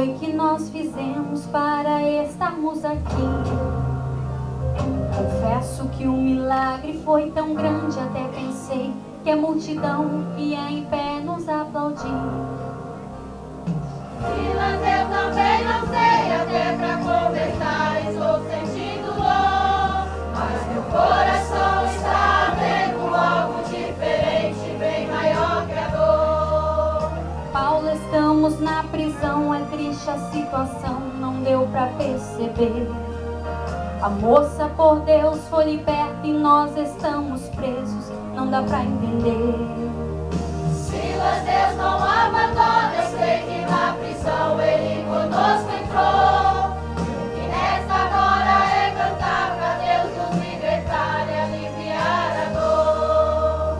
foi que nós fizemos para estarmos aqui? Confesso que o milagre foi tão grande, até pensei que a multidão ia em pé nos aplaudir. Silas, eu também não sei, até pra conversar estou sentindo dor, mas meu coração está vendo algo diferente, bem maior que a dor. Paulo, estamos na prisão, é triste a situação, não deu pra perceber. A moça por Deus foi liberta e nós estamos presos, não dá pra entender. Silas, Deus não abandona, eu sei que na prisão Ele conosco entrou. O que resta agora é cantar pra Deus nos libertar e aliviar a dor.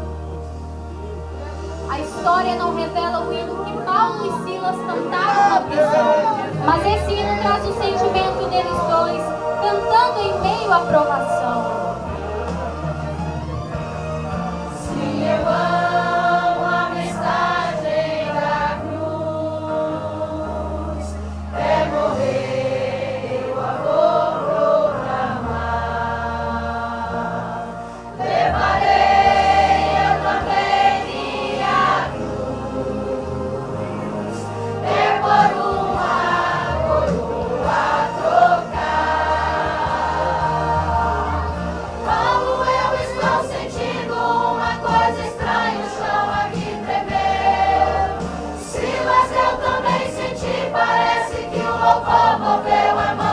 A história não revela o hino que Paulo e Silas cantaram na prisão, mas esse hino traz o sentimento deles dois, cantando em meio à provação. Se eu amo a mensagem da cruz, é morrer, eu a vou proclamar. Levarei eu também minha cruz, é por uma coroa trocar. Paulo, eu estou sentindo uma coisa estranha, o chão aqui tremeu. Silas, eu também senti, parece que o louvor moveu a mão.